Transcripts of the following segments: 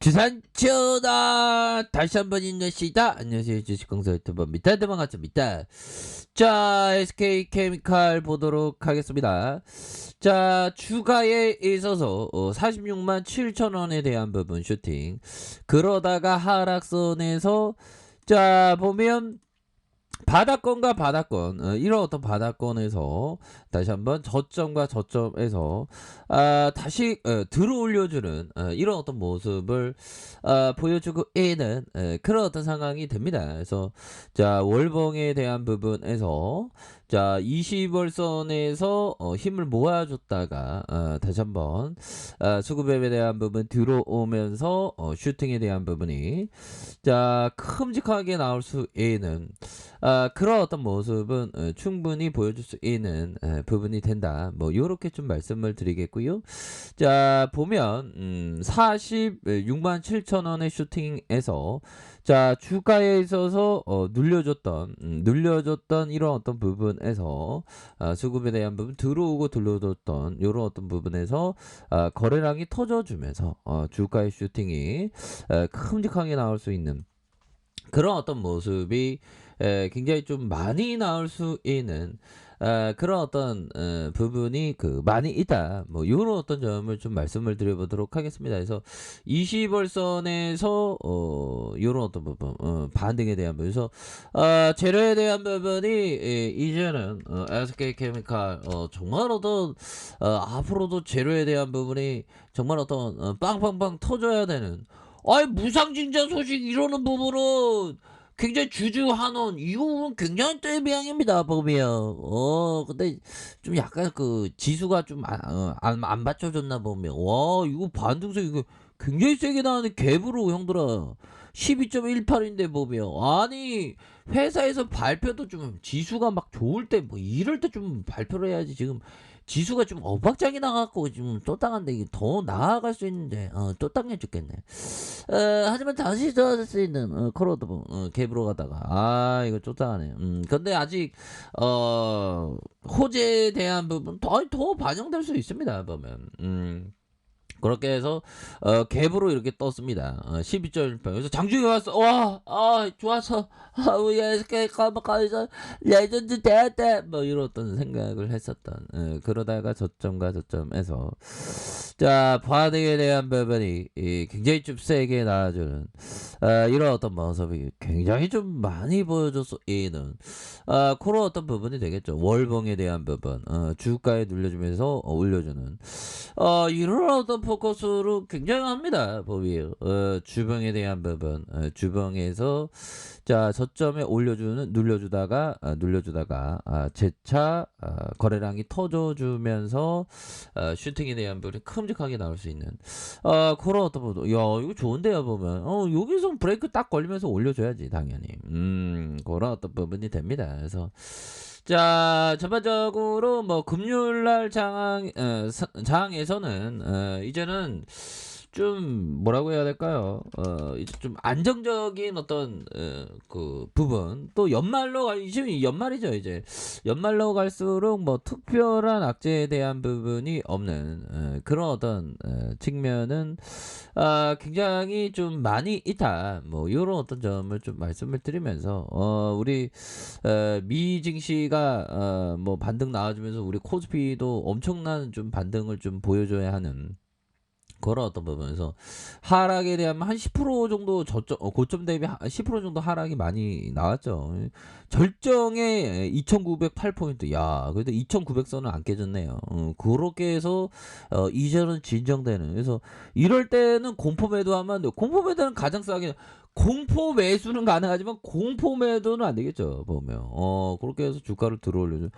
주산치어다 다시 한번 인사시다. 안녕하세요, 주식공사 유튜버입니다. 반갑습니다. 자, SK케미칼 보도록 하겠습니다. 자, 주가에 있어서 46만 7천 원에 대한 부분 슈팅, 그러다가 하락선에서 자 보면 바닥권과 바닥권, 이런 어떤 바닥권에서 다시 한번 저점과 저점에서 다시 들어 올려주는 이런 어떤 모습을 보여주고 있는 그런 어떤 상황이 됩니다. 그래서 자, 월봉에 대한 부분에서 자 20월선에서 힘을 모아줬다가 다시 한번 수급에 대한 부분 들어오면서 슈팅에 대한 부분이 자 큼직하게 나올 수 있는 그런 어떤 모습은 충분히 보여줄 수 있는 부분이 된다. 뭐 요렇게 좀 말씀을 드리겠고요. 자 보면 46만 7천 원의 슈팅에서 자 주가에 있어서 눌려줬던 이런 어떤 부분에서 수급에 대한 부분 들어오고 들려줬던 이런 어떤 부분에서 거래량이 터져주면서 주가의 슈팅이 큼직하게 나올 수 있는 그런 어떤 모습이 굉장히 좀 많이 나올 수 있는 그런 어떤 부분이 많이 있다. 뭐 이런 어떤 점을 좀 말씀을 드려보도록 하겠습니다. 그래서 20월선에서 이런 어떤 부분 반등에 대한 부분, 그래서 재료에 대한 부분이 이제는 SK케미칼 정말 어떤 앞으로도 재료에 대한 부분이 정말 어떤 빵빵빵 터져야 되는, 아이 무상증자 소식 이러는 부분은 굉장히 주주한원 이거는 굉장히 떼비양입니다 보면. 근데 좀 약간 지수가 좀 안 받쳐줬나 보면, 와 이거 반등세 이거 굉장히 세게 나오는 갭으로 형들아 12.18인데 보면, 아니 회사에서 발표도 좀 지수가 막 좋을 때 뭐 이럴 때 좀 발표를 해야지. 지금 지수가 좀 엇박장이 나갖고 지금 또 땅한데 이게 더 나아갈 수 있는데 또 땅해 죽겠네. 하지만 다시 좋아질 수 있는 코로도 갭으로 가다가 이거 쫓아가네. 근데 아직 호재에 대한 부분 더 반영될 수 있습니다 보면. 그렇게 해서 갭으로 이렇게 떴습니다. 12.18. 그래서 장중에 왔어. 좋았어. 우리 SK 가서 레전드 됐다. 뭐 이런 어떤 생각을 했었던. 그러다가 저점과 저점에서 자 반등에 대한 부분이 굉장히 좀 세게 나와주는 이런 어떤 모습이 굉장히 좀 많이 보여줘서 이는 그런 어떤 부분이 되겠죠. 월봉에 대한 부분, 주가에 눌려주면서 올려주는 이런 어떤 포커스로 굉장합니다. 보면 주봉에 대한 부분, 주봉에서 자 저점에 눌려주다가 재차 거래량이 터져주면서 슈팅에 대한 부분이 큼직하게 나올 수 있는 그런 어떤 부분. 야 이거 좋은데요 보면. 여기서 브레이크 딱 걸리면서 올려줘야지 당연히. 그런 어떤 부분이 됩니다. 그래서 자 전반적으로 뭐 금요일날 장에서는 이제는 좀 뭐라고 해야 될까요? 이제 좀 안정적인 어떤 부분, 또 지금 연말이죠. 이제 연말로 갈수록 뭐 특별한 악재에 대한 부분이 없는 그런 어떤 측면은 굉장히 좀 많이 있다. 뭐 이런 어떤 점을 좀 말씀을 드리면서 우리 미 증시가 뭐 반등 나와주면서 우리 코스피도 엄청난 좀 반등을 좀 보여줘야 하는 그런 어떤 부분에서 하락에 대한 한 10% 정도 고점 대비 10% 정도 하락이 많이 나왔죠. 절정에 2908포인트. 야, 그래도 2900선은 안 깨졌네요. 그렇게 해서 이제는 진정되는. 그래서 이럴 때는 공포 매도하면 안 돼요. 공포 매도는 가장 싸게, 공포 매수는 가능하지만 공포 매도는 안 되겠죠 보면. 그렇게 해서 주가를 들어올려줘,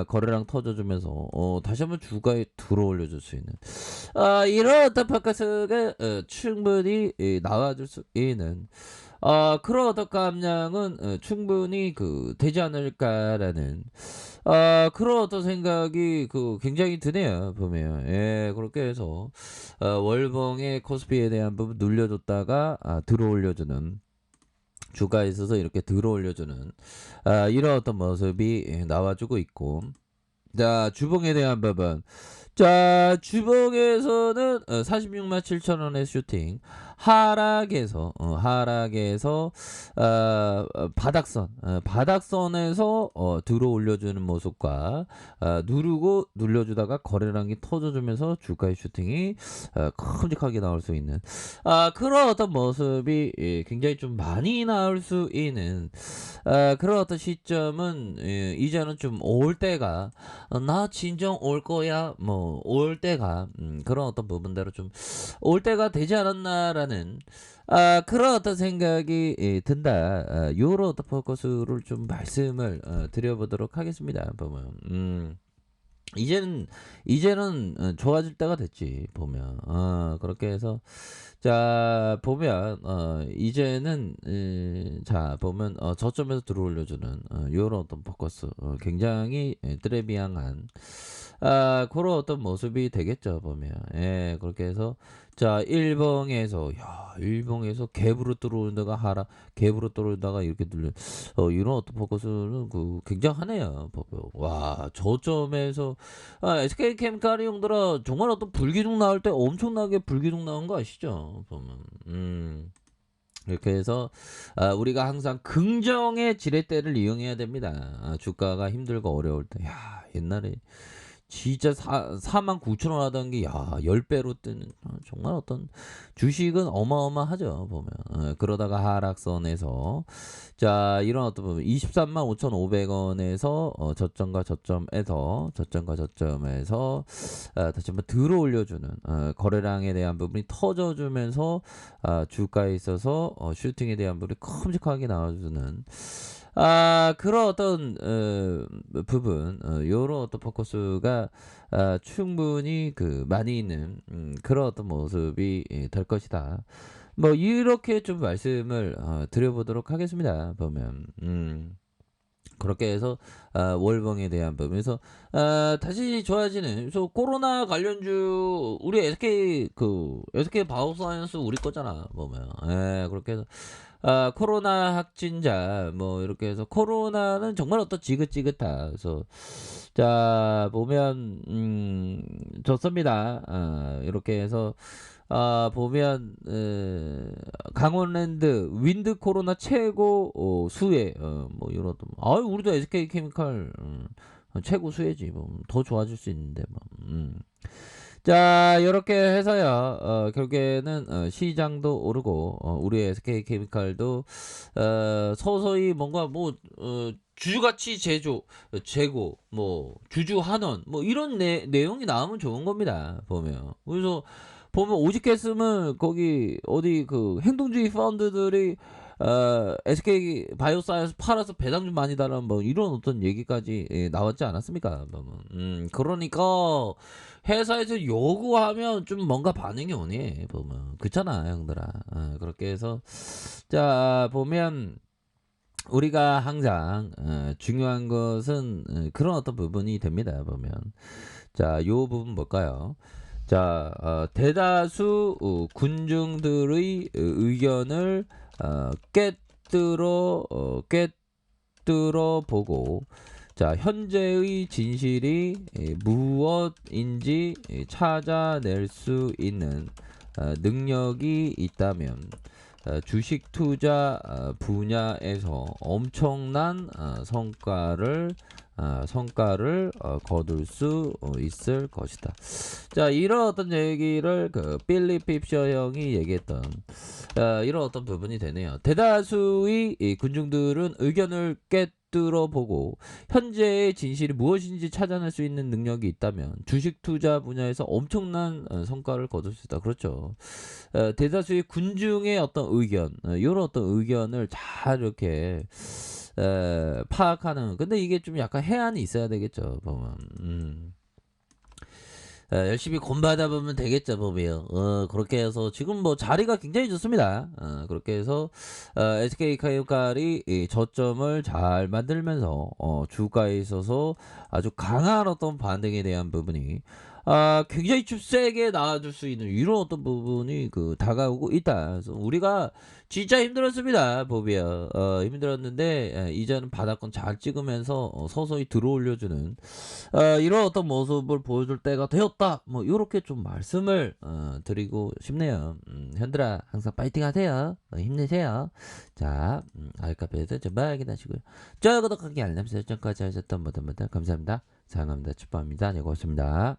거래량 터져주면서 다시 한번 주가에 들어올려줄 수 있는 이런 어떤 포커스가 충분히 나와줄 수 있는 그런 어떤 감량은 충분히 되지 않을까라는 그런 어떤 생각이 굉장히 드네요 보면. 예, 그렇게 해서 월봉의 코스피에 대한 부분 눌려줬다가 들어올려주는, 주가에 있어서 이렇게 들어올려주는 이런 어떤 모습이 나와주고 있고, 자 주봉에 대한 부분, 자, 주봉에서는 46만 7천 원의 슈팅. 하락에서 바닥선에서 들어 올려주는 모습과 누르고 눌려주다가 거래량이 터져주면서 주가의 슈팅이 큼직하게 나올 수 있는 그런 어떤 모습이 굉장히 좀 많이 나올 수 있는 그런 어떤 시점은 이제는 좀 올 때가 나 진정 올 거야 뭐 올 때가 그런 어떤 부분대로 좀 올 때가 되지 않았나라는 그런 어떤 생각이 든다. 요런 어떤 포커스를 좀 말씀을 드려보도록 하겠습니다. 보면 이제는 좋아질 때가 됐지 보면 그렇게 해서 자 보면 이제는 자 보면 저점에서 들어올려주는 요런 어떤 포커스 굉장히 트레비앙한 그런 어떤 모습이 되겠죠 보면 예 그렇게 해서 자 일봉에서 갭으로 들어오다가 갭으로 들어오다가 이렇게 들려 이런 어떤 포커스는 굉장하네요 보면 와 저점에서 SK케미칼이 형들아 정말 어떤 불기둥 나올 때 엄청나게 불기둥 나온 거 아시죠 보면 이렇게 해서 우리가 항상 긍정의 지렛대를 이용해야 됩니다. 주가가 힘들고 어려울 때. 야 옛날에 진짜 49,000원 하던 게 10배로 뜨는 정말 어떤 주식은 어마어마하죠 보면 그러다가 하락선에서 자 이런 어떤 부분 23만 5,500원에서 저점과 저점에서 다시 한번 들어 올려주는 거래량에 대한 부분이 터져주면서 주가에 있어서 슈팅에 대한 부분이 큼직하게 나와주는 그런 어떤 부분 요런 어떤 포커스가 충분히 많이 있는 그런 어떤 모습이 될 것이다. 뭐 이렇게 좀 말씀을 드려보도록 하겠습니다. 보면 그렇게 해서 월봉에 대한 부분에서 다시 좋아지는 그래서 코로나 관련주 우리 SK 바이오사이언스 우리 거잖아 보면 그렇게 해서 코로나 확진자 뭐 이렇게 해서 코로나는 정말 어떤 지긋지긋하 그래서 자 보면 좋습니다 이렇게 해서 보면 강원랜드 윈드 코로나 최고 수혜 뭐 이런 우리도 SK케미칼 최고 수혜지 뭐 더 좋아질 수 있는데 뭐. 자 이렇게 해서요 결국에는 시장도 오르고 우리 SK케미칼도 서서히 뭔가 뭐 주주가치 재고 뭐 주주환원 뭐 이런 내용이 나오면 좋은 겁니다 보면 그래서 보면 오직했으면 거기 어디 행동주의 펀드들이 SK 바이오사이언스 팔아서 배당 좀 많이 달라는 뭐 이런 어떤 얘기까지 나왔지 않았습니까? 그러니까 회사에서 요구하면 좀 뭔가 반응이 오네 보면 그렇잖아 형들아 그렇게 해서 자 보면 우리가 항상 중요한 것은 그런 어떤 부분이 됩니다 보면 자 요 부분 뭘까요? 자 대다수 군중들의 의견을 꿰뚫어 보고 자 현재의 진실이 무엇인지 찾아낼 수 있는 능력이 있다면 주식 투자 분야에서 엄청난 성과를 거둘 수 있을 것이다. 자 이런 어떤 얘기를 빌리 핍셔 형이 얘기했던 이런 어떤 부분이 되네요. 대다수의 군중들은 의견을 꿰뚫어보고 현재의 진실이 무엇인지 찾아낼 수 있는 능력이 있다면 주식 투자 분야에서 엄청난 성과를 거둘 수 있다. 그렇죠. 대다수의 군중의 어떤 의견 이런 어떤 의견을 잘 이렇게 파악하는 근데 이게 좀 약간 해안이 있어야 되겠죠 보면 열심히 공부하다 보면 되겠죠 보면 그렇게 해서 지금 뭐 자리가 굉장히 좋습니다 그렇게 해서 SK케미칼이 저점을 잘 만들면서 주가에 있어서 아주 강한 어떤 반등에 대한 부분이 굉장히 좀 세게 나와줄 수 있는 이런 어떤 부분이 다가오고 있다. 그래서 우리가 진짜 힘들었습니다, 보비야. 힘들었는데 이제는 바닥권 잘 찍으면서 서서히 들어올려주는 이런 어떤 모습을 보여줄 때가 되었다. 뭐 요렇게 좀 말씀을 드리고 싶네요. 현들아 항상 파이팅하세요. 힘내세요. 자, 알카페에서 정말 확인하시고요. 좋아요, 구독하기, 알람 설정까지 하셨던 모든 분들 감사합니다. 사랑합니다. 축복합니다. 네, 고맙습니다.